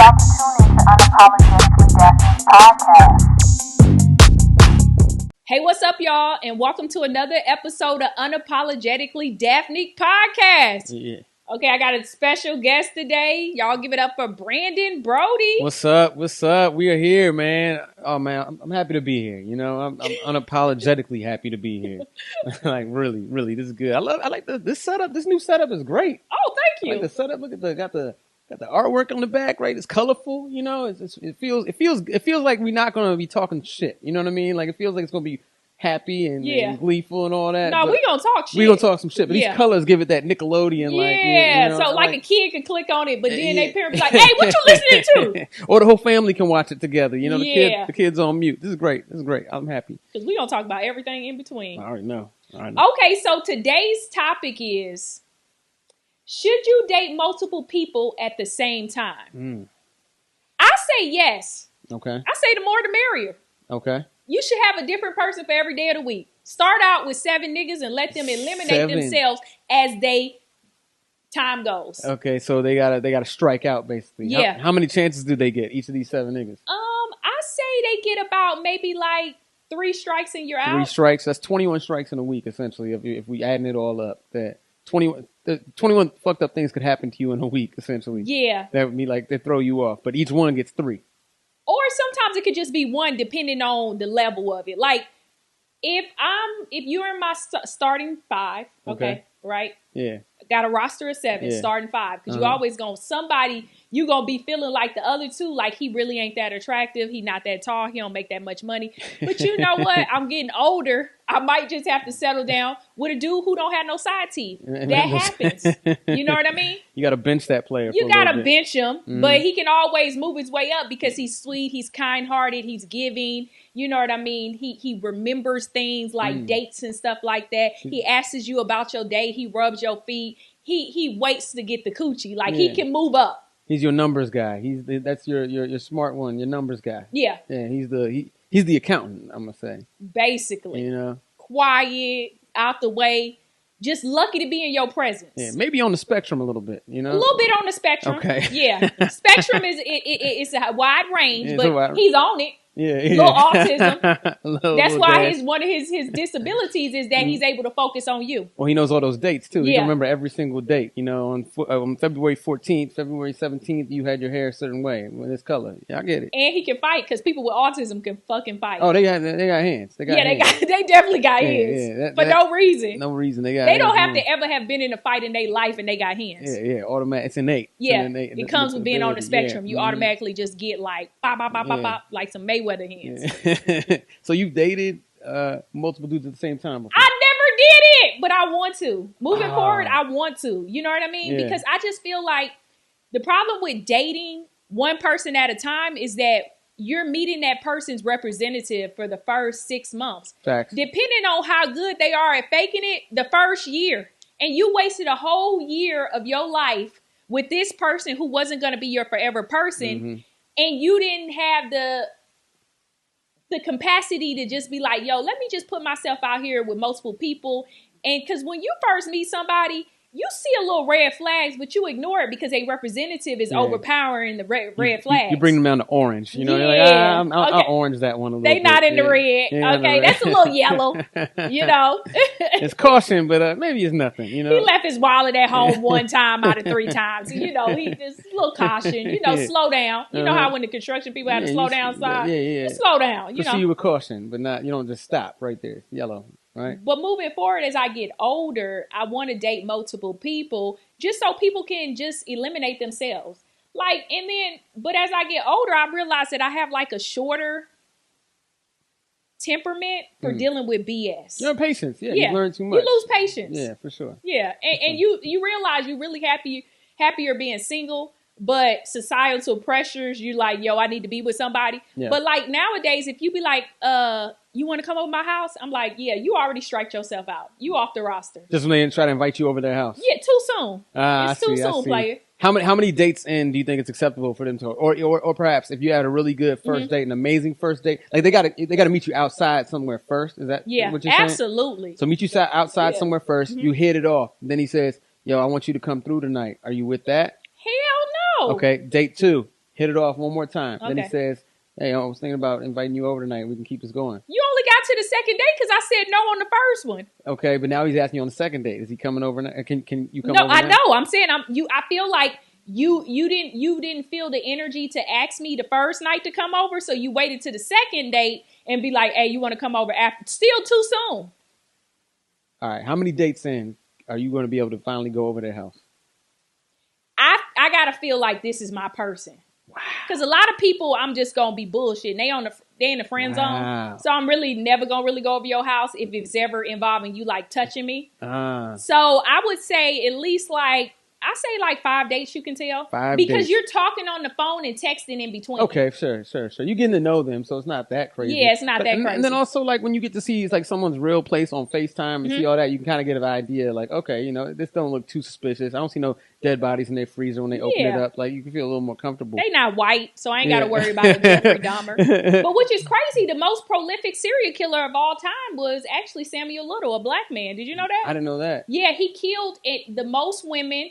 about to tune into Unapologetically Daphnique podcast. Hey, what's up, y'all? And welcome to another episode of Unapologetically Daphnique podcast. Yeah. Okay, I got a special guest today. Y'all give it up for Brandon Brody. What's up? What's up? We are here, man. Oh, man, I'm happy to be here. You know, I'm unapologetically happy to be here. Like, really, this is good. I like this setup. This new setup is great. Oh, thank you. I like the setup. Look at got the artwork on the back, right? It's colorful. You know, it feels like we're not gonna be talking shit. You know what I mean? Like it feels like it's gonna be happy and gleeful and all that. No, we gonna talk shit. We gonna talk some shit, but these colors give it that Nickelodeon, like you know, so like a kid can click on it, but then they parents be like, "Hey, what you listening to?" Or the whole family can watch it together. You know, the kids on mute. This is great. I'm happy because we gonna talk about everything in between. I already know. Okay, so today's topic is: should you date multiple people at the same time? I say yes. Okay. I say the more the merrier. Okay. You should have a different person for every day of the week. Start out with 7 niggas and let them eliminate themselves as time goes. Okay, so they gotta strike out basically. Yeah. How many chances do they get, each of these 7 niggas? I say they get about maybe like 3 strikes and you're out. 3 strikes. That's 21 strikes in a week, essentially. If we adding it all up, that 21 fucked up things could happen to you in a week, essentially. Yeah. That would be like they throw you off, but each one gets 3. Or sometimes it could just be 1 depending on the level of it. Like if you're in my starting 5, okay, right? Yeah. Got a roster of 7, starting 5. Because you always you gonna be feeling like the other 2, like he really ain't that attractive. He not that tall. He don't make that much money. But you know what? I'm getting older. I might just have to settle down with a dude who don't have no side teeth. That happens. You know what I mean? You got to bench that player. You got to bench him, but he can always move his way up because he's sweet, he's kind-hearted, he's giving. You know what I mean? He remembers things like dates and stuff like that. He asks you about your date. He rubs your feet. He waits to get the coochie. Like he can move up. He's your numbers guy. That's your smart one, your numbers guy. Yeah. Yeah, he's the accountant, I'm gonna say. Basically. You know. Quiet, out the way, just lucky to be in your presence. Yeah, maybe on the spectrum a little bit, you know? A little bit on the spectrum. Okay. Yeah. Spectrum is a wide range, but he's on it. Yeah. Little autism. That's why dash. one of his disabilities is that he's able to focus on you. Well, he knows all those dates too. He Yeah. can remember every single date. You know, on February 14th, February 17th, you had your hair a certain way with this color. Yeah, I get it. And he can fight because people with autism can fucking fight. Oh, they got hands. They definitely got hands for no reason. No reason they don't have to ever have been in a fight in their life and they got hands. Yeah, automatic. It's innate. Yeah, it comes with being on the spectrum. Yeah. You automatically just get like bop, bop, bop, bop, bop, like some Mayweather hands. Yeah. So you've dated multiple dudes at the same time before? I never did it, but I want to. Moving forward, I want to. You know what I mean? Yeah. Because I just feel like the problem with dating one person at a time is that you're meeting that person's representative for the first 6 months. Facts. Depending on how good they are at faking it, the first year. And you wasted a whole year of your life with this person who wasn't going to be your forever person. And you didn't have the capacity to just be like, yo, let me just put myself out here with multiple people. And because when you first meet somebody, you see a little red flags, but you ignore it because a representative is overpowering the red flags. You bring them down to orange. You know, you're like, I'll orange that one a little bit. They not in the red. Okay, that's a little yellow. You know. It's caution, but maybe it's nothing. You know. He left his wallet at home 1 time out of 3 times. You know, he just a little caution. You know, slow down. You know how when the construction people have to slow down side? Just slow down. You know. Proceed with caution, but you don't just stop right there. It's yellow. Right. But moving forward, as I get older, I want to date multiple people just so people can just eliminate themselves. But as I get older, I realize that I have like a shorter temperament for dealing with BS. Your patience. Yeah. You learn too much. You lose patience. Yeah, for sure. Yeah. And you realize you're really happier being single. But societal pressures, you like, yo, I need to be with somebody. Yeah. But like nowadays, if you be like, you want to come over my house? I'm like, yeah, you already striked yourself out. You off the roster. Just when they try to invite you over their house. Yeah, too soon. It's too soon, player. How many dates in do you think it's acceptable for them to, or perhaps if you had a really good first date, an amazing first date, like they gotta meet you outside somewhere first? Is that what you're saying? Absolutely. So meet you outside somewhere first. You hit it off. Then he says, yo, I want you to come through tonight. Are you with that? Hell no. Okay. Date 2. hit it off one more time. Okay. Then he says, hey, I was thinking about inviting you over tonight. We can keep this going. You only got to the second date because I said no on the first one. Okay, but now he's asking you on the second date. Is he coming over? Can you come No, over? I now? know. I'm saying I feel like you didn't feel the energy to ask me the first night to come over, so you waited to the second date and be like, hey, you want to come over after? Still too soon. All right. How many dates in are you going to be able to finally go over their house? I gotta feel like this is my person. Because a lot of people, I'm just gonna be bullshit. They in the friend zone, so I'm really never gonna really go over your house if it's ever involving you like touching me. So I would say at least like 5 dates you can tell. 5 because dates. you're talking on the phone and texting in between. Okay, sure. You're getting to know them, so it's not that crazy. Yeah, it's not that crazy. And then also like when you get to see like someone's real place on FaceTime and see all that, you can kind of get an idea. Like, okay, this don't look too suspicious. I don't see no dead bodies in their freezer when they open it up. Like you can feel a little more comfortable. They not white, so I ain't got to worry about a Jeffrey Dahmer. But which is crazy, the most prolific serial killer of all time was actually Samuel Little, a black man. Did you know that? I didn't know that. Yeah, he killed the most women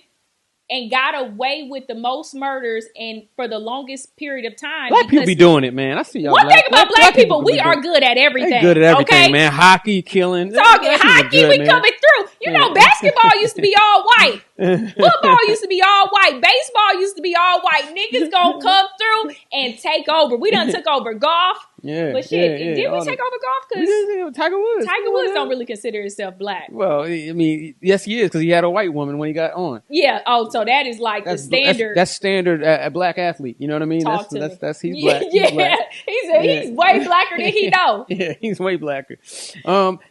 and got away with the most murders and for the longest period of time. Black people be doing it, man. I see y'all. One thing about black people, we are good at everything. They good at everything, okay? man. Hockey, killing. Talking hockey, we coming through. You know, basketball used to be all white. Football used to be all white. Baseball used to be all white. Niggas gonna come through and take over. We done took over golf. Yeah, but shit, did we take over golf? Because Tiger Woods. Tiger Woods don't really consider himself black. Well, I mean, yes, he is because he had a white woman when he got on. Yeah. Oh, so that is like the standard. That's standard a black athlete. You know what I mean? That's he's black. Yeah, he's way blacker than he know. Yeah, he's way blacker.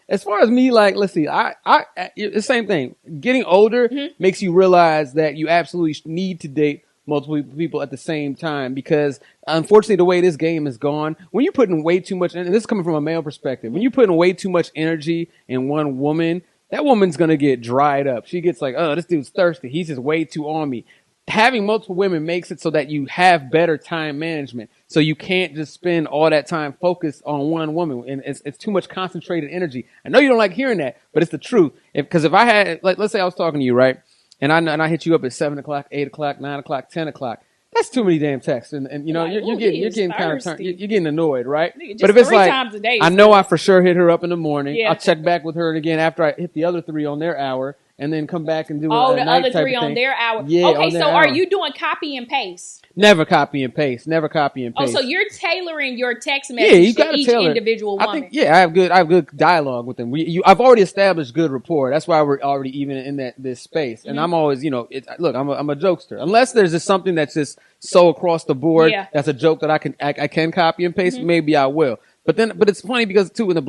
As far as me, like, let's see, I the same thing. Getting older makes you realize that you absolutely need to date multiple people at the same time because unfortunately the way this game is gone, when you're putting way too much, and this is coming from a male perspective, when you're putting way too much energy in one woman, that woman's going to get dried up. She gets like, oh, this dude's thirsty. He's just way too on me. Having multiple women makes it so that you have better time management. So you can't just spend all that time focused on one woman. And it's too much concentrated energy. I know you don't like hearing that, but it's the truth. Because if I had, like, let's say I was talking to you, right? And I hit you up at 7 o'clock, 8 o'clock, 9 o'clock, 10 o'clock. That's too many damn texts. And you know, you're getting kind of turned, you're getting annoyed, right? But if it's like, I know I for sure hit her up in the morning. Yeah. I'll check back with her again after I hit the other 3 on their hour. And then come back and do a night other type 3 of on thing. their hour. Yeah, okay, so hour. Are you doing copy and paste? Never copy and paste. Oh, so you're tailoring your text message to each individual woman. I have good dialogue with them. I've already established good rapport. That's why we're already even in this space. And I'm always, look, I'm a jokester. Unless there's just something that's just so across the board, that's a joke that I can copy and paste. Maybe I will. But it's funny because too in the black